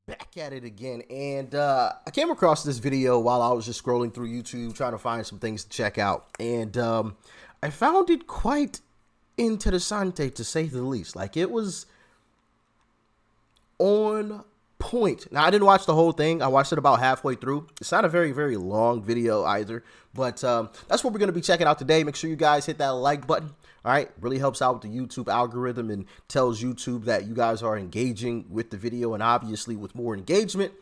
Back at it again, and I came across this video while I was just scrolling through YouTube trying to find some things to check out, and I found it quite interessante, to say the least. Like, it was on point. Now, I didn't watch the whole thing. I watched it about halfway through. It's not a very, very long video either, but that's what we're going to be checking out today. Make sure you guys hit that like button. All right, really helps out with the YouTube algorithm and tells YouTube that you guys are engaging with the video. And obviously, with more engagement,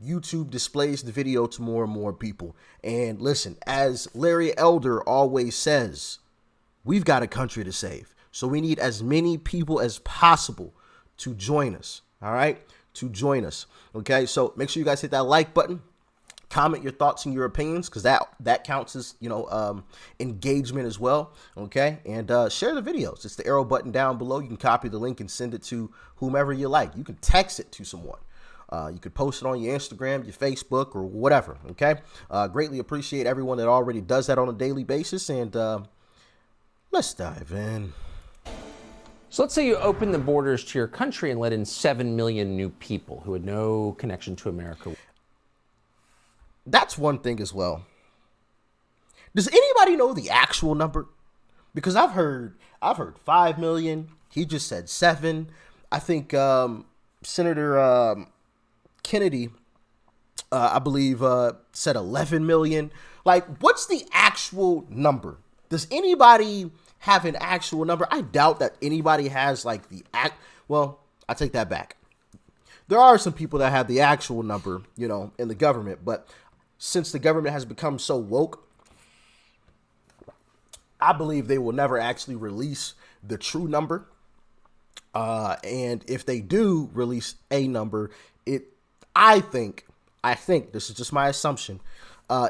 YouTube displays the video to more and more people. And listen, as Larry Elder always says, we've got a country to save. So we need as many people as possible to join us. All right, to join us. Okay, so make sure you guys hit that like button. Comment your thoughts and your opinions, because that counts as, engagement as well. Okay, and share the videos. It's the arrow button down below. You can copy the link and send it to whomever you like. You can text it to someone. You could post it on your Instagram, your Facebook, or whatever. Okay, greatly appreciate everyone that already does that on a daily basis. And let's dive in. So let's say you open the borders to your country and let in 7 million new people who had no connection to America. That's one thing as well. Does anybody know the actual number? Because I've heard 5 million. He just said 7. I think Senator Kennedy, I believe, said 11 million. Like, what's the actual number? Does anybody have an actual number? I doubt that anybody has like well, I take that back. There are some people that have the actual number, in the government, but since the government has become so woke, I believe they will never actually release the true number. And if they do release a number, I think this is just my assumption,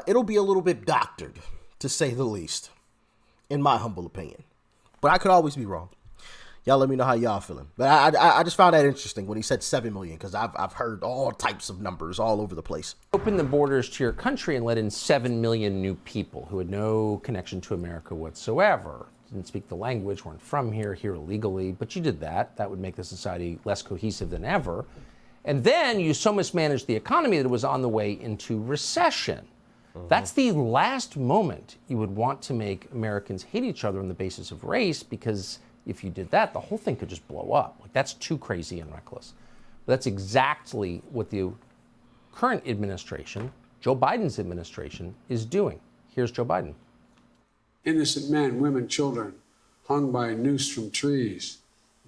it'll be a little bit doctored, to say the least, in my humble opinion. But I could always be wrong. Y'all let me know how y'all feeling. But I just found that interesting when he said 7 million, because I've heard all types of numbers all over the place. Open the borders to your country and let in 7 million new people who had no connection to America whatsoever. Didn't speak the language, weren't from here illegally, but you did that. That would make the society less cohesive than ever. And then you so mismanaged the economy that it was on the way into recession. That's the last moment you would want to make Americans hate each other on the basis of race, because if you did that, the whole thing could just blow up. Like, that's too crazy and reckless. But that's exactly what the current administration, Joe Biden's administration, is doing. Here's Joe Biden. Innocent men, women, children, hung by a noose from trees,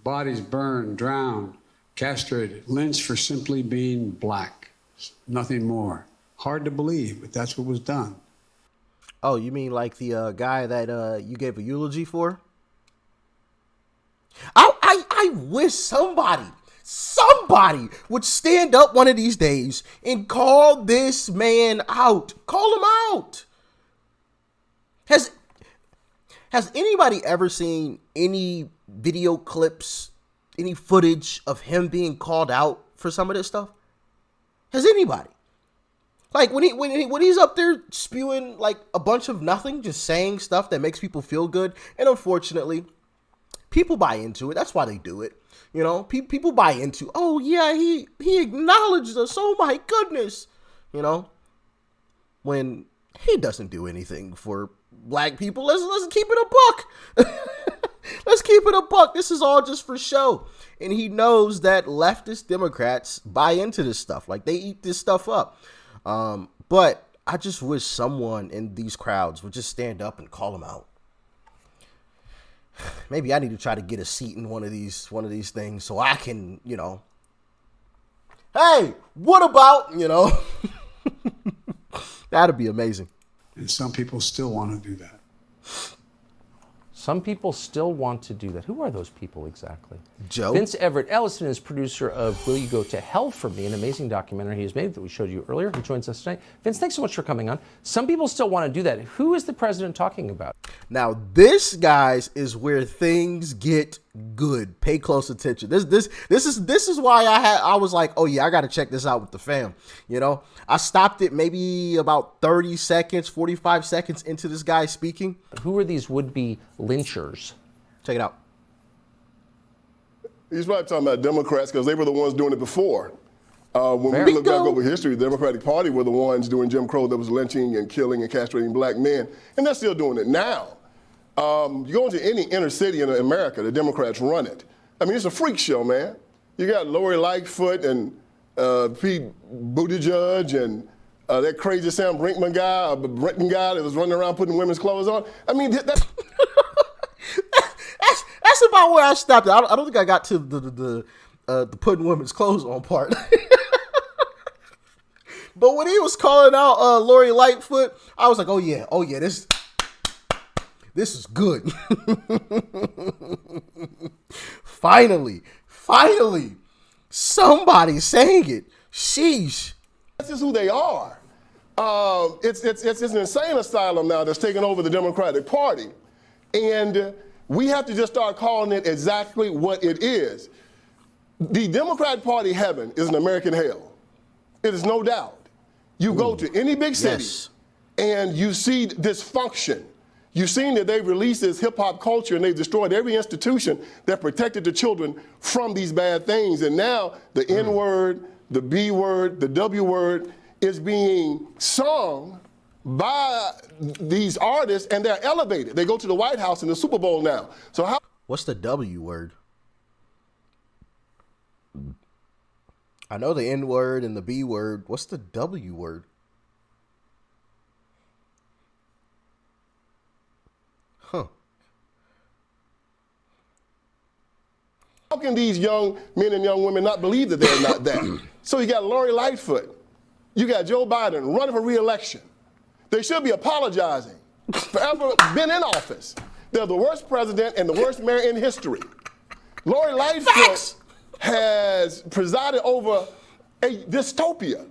bodies burned, drowned, castrated, lynched for simply being black. Nothing more. Hard to believe, but that's what was done. Oh, you mean like the guy that you gave a eulogy for? I wish somebody would stand up one of these days and call this man out. Call him out. Has anybody ever seen any video clips, any footage of him being called out for some of this stuff? Has anybody? Like, when he's up there spewing like a bunch of nothing, just saying stuff that makes people feel good, and unfortunately, people buy into it. That's why they do it. People buy into, oh yeah, he acknowledged us. Oh my goodness. When he doesn't do anything for black people. Let's keep it a buck. Let's keep it a buck. This is all just for show. And he knows that leftist Democrats buy into this stuff. Like, they eat this stuff up. But I just wish someone in these crowds would just stand up and call him out. Maybe I need to try to get a seat in one of these things so I can, hey, what about, that'd be amazing. And some people still want to do that. Some people still want to do that. Who are those people exactly? Joe. Vince Everett Ellison is producer of Will You Go to Hell for Me, an amazing documentary he has made that we showed you earlier. He joins us tonight. Vince, thanks so much for coming on. Some people still want to do that. Who is the president talking about? Now, this, guys, is where things get good. Pay close attention. This is why I was like, oh yeah, I got to check this out with the fam. I stopped it maybe about 30 seconds, 45 seconds into this guy speaking. Who are these would-be lynchers? Check it out. He's probably talking about Democrats because they were the ones doing it before. When Fair. we look back Bingo. over history, the Democratic Party were the ones doing Jim Crow that was lynching and killing and castrating black men, and they're still doing it now. You go into any inner city in America, the Democrats run it. I mean, it's a freak show, man. You got Lori Lightfoot and Pete Buttigieg and that crazy Sam Brinkman guy, Brenton guy that was running around putting women's clothes on. I mean, that's about where I stopped. I don't think I got to the putting women's clothes on part. But when he was calling out Lori Lightfoot, I was like, oh yeah, this is good. Finally, somebody's saying it. Sheesh. That's just who they are. It's an insane asylum now that's taken over the Democratic Party. And we have to just start calling it exactly what it is. The Democratic Party heaven is an American hell. It is no doubt. You go to any big city Yes. and you see dysfunction. You've seen that they've released this hip hop culture and they've destroyed every institution that protected the children from these bad things. And now the N word, the B word, the W word is being sung by these artists and they're elevated. They go to the White House in the Super Bowl now. So how? What's the W word? I know the N word and the B word. What's the W word? Huh. How can these young men and young women not believe that they're not that? So you got Lori Lightfoot. You got Joe Biden running for re-election. They should be apologizing for ever been in office. They're the worst president and the worst mayor in history. Lori Lightfoot Facts. has presided over a dystopia.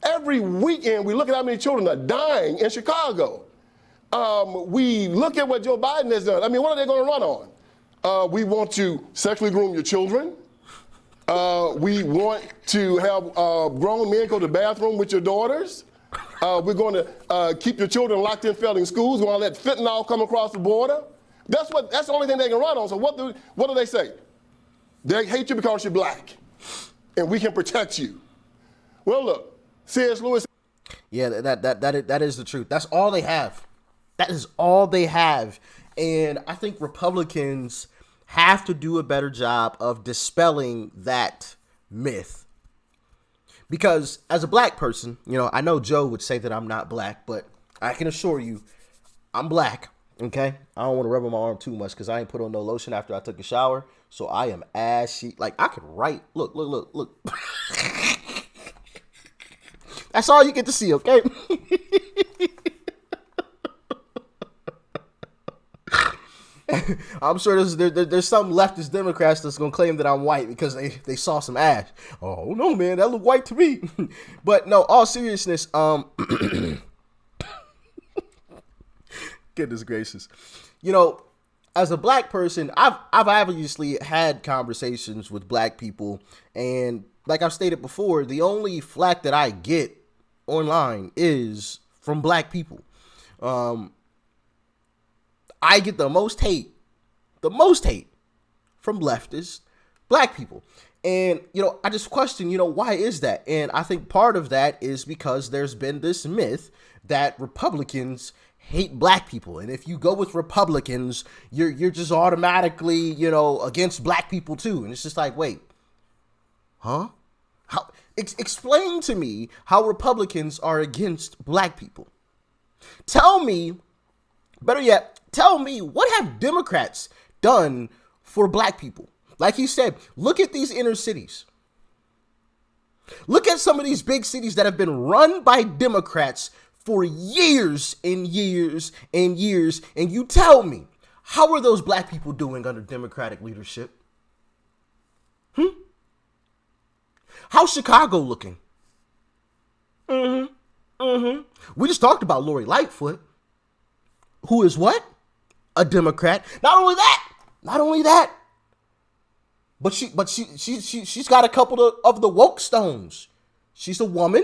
Every weekend we look at how many children are dying in Chicago. We look at what Joe Biden has done. I mean, what are they going to run on? We want to sexually groom your children. We want to have grown men go to the bathroom with your daughters. We're going to keep your children locked in failing schools. We're going to let fentanyl come across the border. That's the only thing they can run on. So what do they say? They hate you because you're black, and we can protect you. Well, look, C.S. Lewis. Yeah, that is the truth. That's all they have. That is all they have. And I think Republicans have to do a better job of dispelling that myth. Because as a black person, you know, I know Joe would say that I'm not black, but I can assure you I'm black, okay? I don't want to rub on my arm too much because I ain't put on no lotion after I took a shower. So I am ashy. Like, I could write. Look. That's all you get to see, okay? I'm sure there's some leftist Democrats that's gonna claim that I'm white because they saw some ash. Oh no, man, that look white to me. But no, all seriousness, goodness gracious, you know, as a black person, I've obviously had conversations with black people, and like I've stated before, the only flack that I get online is from black people. I get the most hate from leftist black people. And, you know, I just question, you know, why is that? And I think part of that is because there's been this myth that Republicans hate black people. And if you go with Republicans, you're just automatically, you know, against black people too. And it's just like, wait, huh? How? Explain to me how Republicans are against black people. Tell me, better yet, tell me, what have Democrats done for black people? Like you said, look at these inner cities. Look at some of these big cities that have been run by Democrats for years and years and years. And you tell me, how are those black people doing under Democratic leadership? How's Chicago looking? We just talked about Lori Lightfoot, who is what? A Democrat. Not only that, but she's got a couple of the woke stones. She's a woman,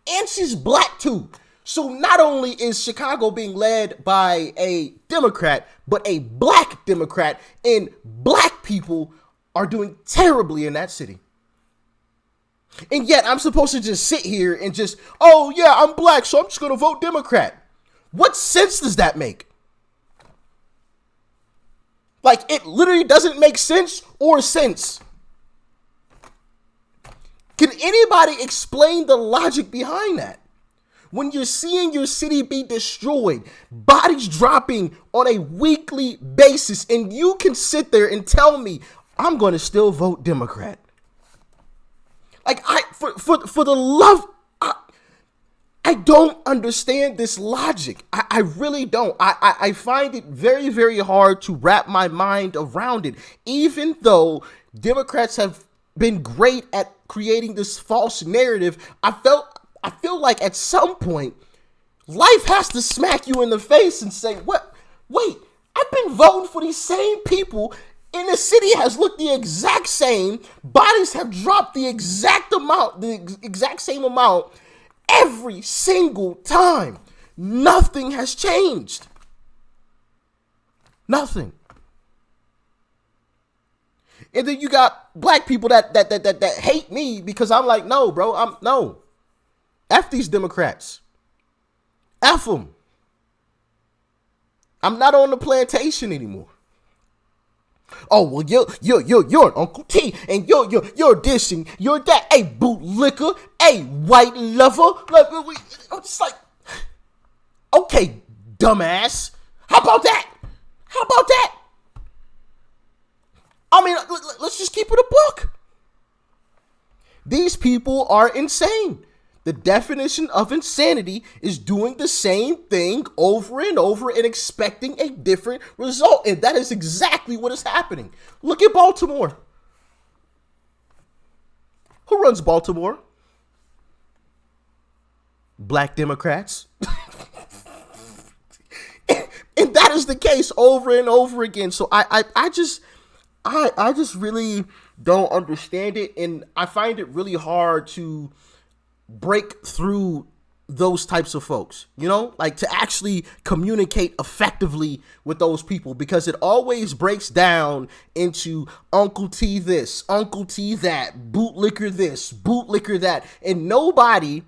and she's black too. So not only is Chicago being led by a Democrat, but a black Democrat, and black people are doing terribly in that city. And yet I'm supposed to just sit here and just, oh yeah, I'm black, so I'm just going to vote Democrat. What sense does that make? Like, it literally doesn't make sense or sense. Can anybody explain the logic behind that? When you're seeing your city be destroyed, bodies dropping on a weekly basis, and you can sit there and tell me, I'm going to still vote Democrat. Like, for the love, I don't understand this logic. I really don't. I find it very, very hard to wrap my mind around it, even though Democrats have been great at creating this false narrative. I feel like at some point, life has to smack you in the face and say, what? Wait, I've been voting for these same people, and the city has looked the exact same. Bodies have dropped the exact same amount every single time. Nothing has changed. Nothing. And then you got black people that hate me because I'm like, no, bro, no. F these Democrats. F them. I'm not on the plantation anymore. Oh, well, you're an Uncle T, and you're dissing, you're that, hey, bootlicker, hey, white lover. Like, I'm just like, okay, dumbass. How about that? How about that? I mean, let's just keep it a buck. These people are insane. The definition of insanity is doing the same thing over and over and expecting a different result. And that is exactly what is happening. Look at Baltimore. Who runs Baltimore? Black Democrats. And that is the case over and over again. So I just really don't understand it. And I find it really hard to break through those types of folks, you know, like to actually communicate effectively with those people, because it always breaks down into Uncle T this, Uncle T that, bootlicker this, bootlicker that, and nobody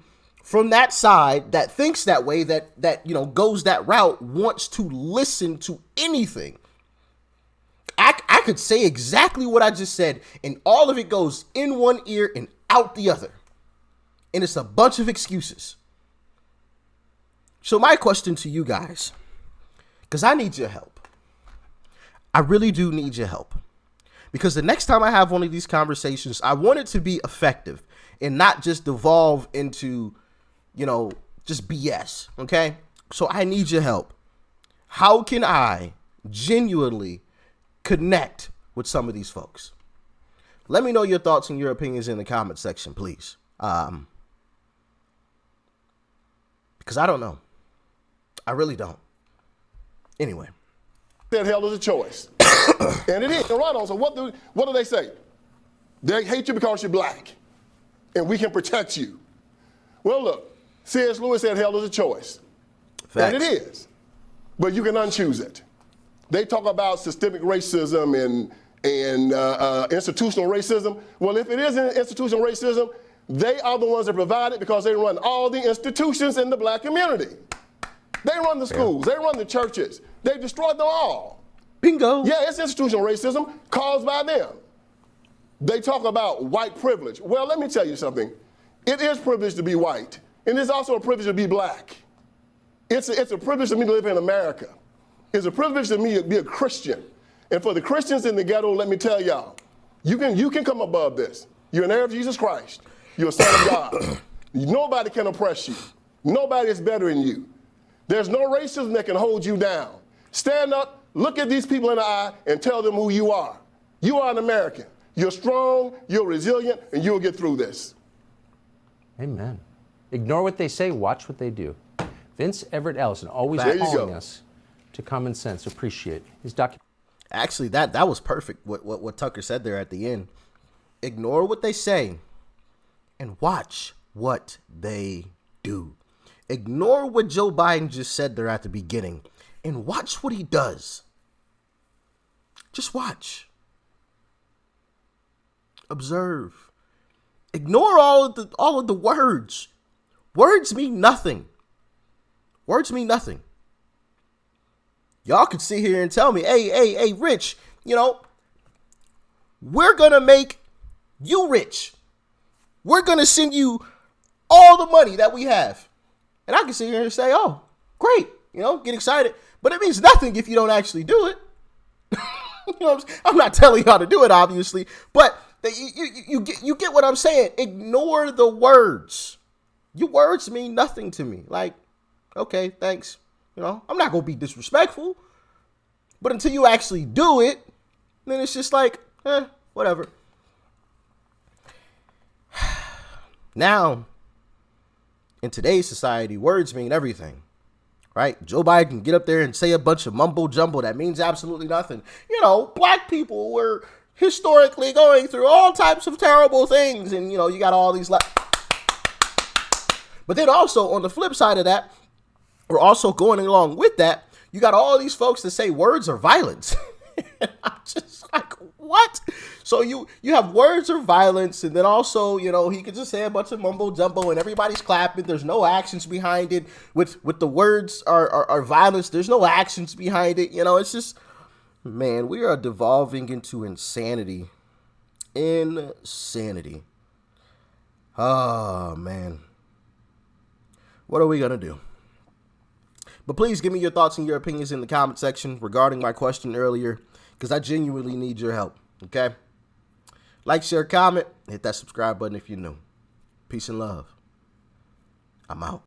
from that side that thinks that way, that you know, goes that route, wants to listen to anything. I could say exactly what I just said, and all of it goes in one ear and out the other. And it's a bunch of excuses. So my question to you guys, because I need your help. I really do need your help. Because the next time I have one of these conversations, I want it to be effective and not just devolve into, you know, just BS. Okay? So I need your help. How can I genuinely connect with some of these folks? Let me know your thoughts and your opinions in the comment section, please. Because I don't know. I really don't. Anyway. That hell is a choice. And it is. And right on. So what do they say? They hate you because you're black. And we can protect you. Well, look, C.S. Lewis said hell is a choice. Facts. And it is. But you can unchoose it. They talk about systemic racism and institutional racism. Well, if it isn't institutional racism, they are the ones that provide it because they run all the institutions in the black community. They run the schools. They run the churches. They destroyed them all. Bingo. Yeah, it's institutional racism caused by them. They talk about white privilege. Well, let me tell you something. It is privilege to be white, and it's also a privilege to be black. It's a privilege to me to live in America. It's a privilege to me to be a Christian. And for the Christians in the ghetto, let me tell y'all, you can come above this. You're an heir of Jesus Christ. You're a son of God. Nobody can oppress you. Nobody is better than you. There's no racism that can hold you down. Stand up, look at these people in the eye, and tell them who you are. You are an American. You're strong, you're resilient, and you'll get through this. Amen. Ignore what they say, watch what they do. Vince Everett Ellison, always There you calling go. us to common sense. Appreciate his document. Actually, that was perfect, what Tucker said there at the end. Ignore what they say and watch what they do. Ignore what Joe Biden just said there at the beginning and watch what he does. Just watch. Observe. Ignore all of the words. Words mean nothing. Words mean nothing. Y'all could sit here and tell me, hey, Rich, we're going to make you rich. We're going to send you all the money that we have. And I can sit here and say, oh, great, get excited. But it means nothing if you don't actually do it. I'm not telling y'all to do it, obviously, but you get what I'm saying. Ignore the words. Your words mean nothing to me. Like, okay, thanks. I'm not going to be disrespectful, but until you actually do it, then it's just like, whatever. Now, in today's society, words mean everything, right? Joe Biden can get up there and say a bunch of mumbo jumbo that means absolutely nothing. Black people were historically going through all types of terrible things, and you got all these but then also on the flip side of that, or also going along with that, you got all these folks that say words are violence. I'm just like, what? So you have words are violence, and then also, he could just say a bunch of mumbo jumbo and everybody's clapping. There's no actions behind it. With the words are violence, there's no actions behind it. It's just, man, we are devolving into insanity. Insanity. Oh, man. What are we going to do? But please give me your thoughts and your opinions in the comment section regarding my question earlier, because I genuinely need your help, okay? Like, share, comment, hit that subscribe button if you're new. Peace and love. I'm out.